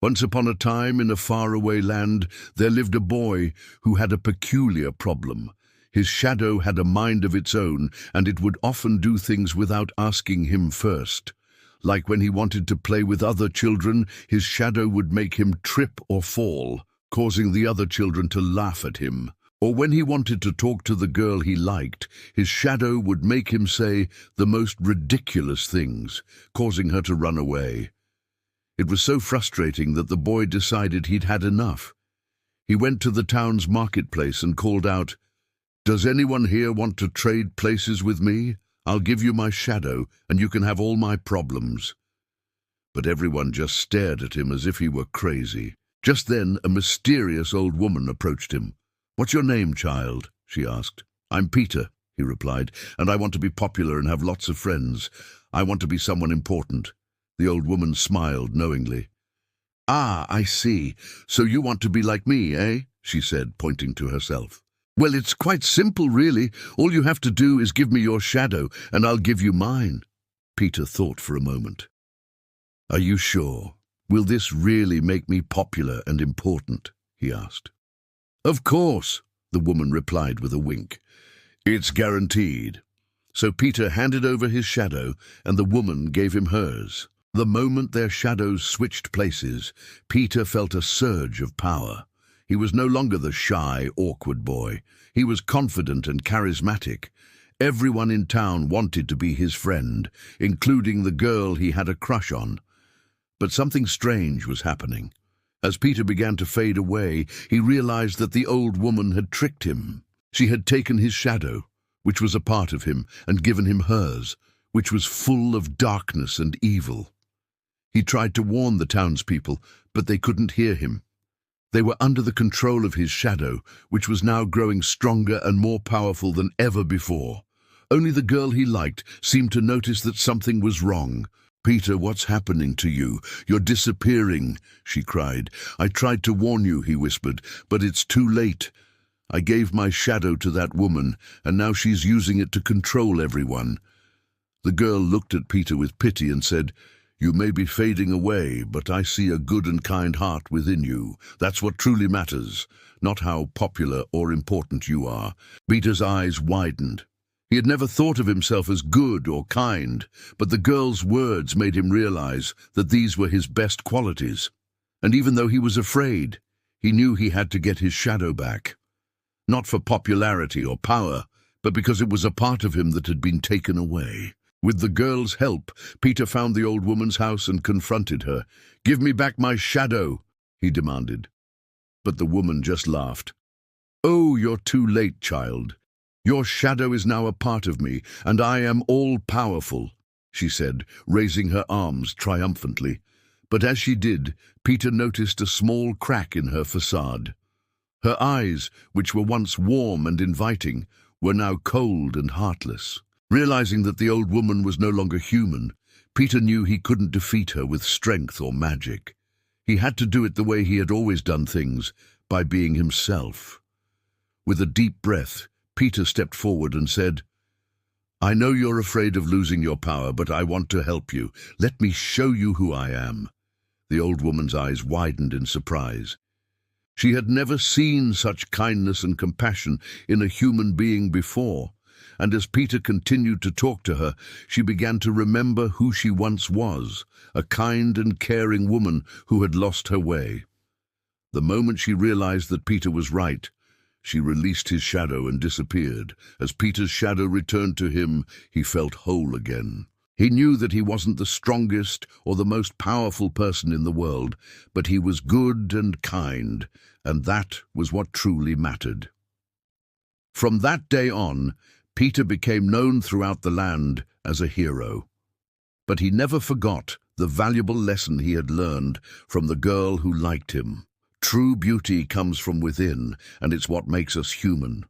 Once upon a time, in a faraway land, there lived a boy who had a peculiar problem. His shadow had a mind of its own, and it would often do things without asking him first. Like when he wanted to play with other children, his shadow would make him trip or fall, causing the other children to laugh at him. Or when he wanted to talk to the girl he liked, his shadow would make him say the most ridiculous things, causing her to run away. It was so frustrating that the boy decided he'd had enough. He went to the town's marketplace and called out, "Does anyone here want to trade places with me? I'll give you my shadow, and you can have all my problems." But everyone just stared at him as if he were crazy. Just then, a mysterious old woman approached him. "What's your name, child?" she asked. "I'm Peter," he replied, "and I want to be popular and have lots of friends. I want to be someone important." The old woman smiled knowingly. "Ah, I see. So you want to be like me, eh?" she said, pointing to herself. "Well, it's quite simple, really. All you have to do is give me your shadow, and I'll give you mine." Peter thought for a moment. "Are you sure? Will this really make me popular and important?" he asked. "Of course," the woman replied with a wink. "It's guaranteed." So Peter handed over his shadow, and the woman gave him hers. The moment their shadows switched places, Peter felt a surge of power. He was no longer the shy, awkward boy. He was confident and charismatic. Everyone in town wanted to be his friend, including the girl he had a crush on. But something strange was happening. As Peter began to fade away, he realized that the old woman had tricked him. She had taken his shadow, which was a part of him, and given him hers, which was full of darkness and evil. He tried to warn the townspeople, but they couldn't hear him. They were under the control of his shadow, which was now growing stronger and more powerful than ever before. Only the girl he liked seemed to notice that something was wrong. "Peter, what's happening to you? You're disappearing," she cried. "I tried to warn you," he whispered, "but it's too late. I gave my shadow to that woman, and now she's using it to control everyone." The girl looked at Peter with pity and said, "You may be fading away, but I see a good and kind heart within you. That's what truly matters, not how popular or important you are." Peter's eyes widened. He had never thought of himself as good or kind, but the girl's words made him realize that these were his best qualities. And even though he was afraid, he knew he had to get his shadow back. Not for popularity or power, but because it was a part of him that had been taken away. With the girl's help, Peter found the old woman's house and confronted her. "Give me back my shadow," he demanded. But the woman just laughed. "Oh, you're too late, child. Your shadow is now a part of me, and I am all-powerful," she said, raising her arms triumphantly. But as she did, Peter noticed a small crack in her facade. Her eyes, which were once warm and inviting, were now cold and heartless. Realizing that the old woman was no longer human, Peter knew he couldn't defeat her with strength or magic. He had to do it the way he had always done things, by being himself. With a deep breath, Peter stepped forward and said, "I know you're afraid of losing your power, but I want to help you. Let me show you who I am." The old woman's eyes widened in surprise. She had never seen such kindness and compassion in a human being before, and as Peter continued to talk to her, she began to remember who she once was, a kind and caring woman who had lost her way. The moment she realized that Peter was right, she released his shadow and disappeared. As Peter's shadow returned to him, he felt whole again. He knew that he wasn't the strongest or the most powerful person in the world, but he was good and kind, and that was what truly mattered. From that day on, Peter became known throughout the land as a hero. But he never forgot the valuable lesson he had learned from the girl who liked him. True beauty comes from within, and it's what makes us human.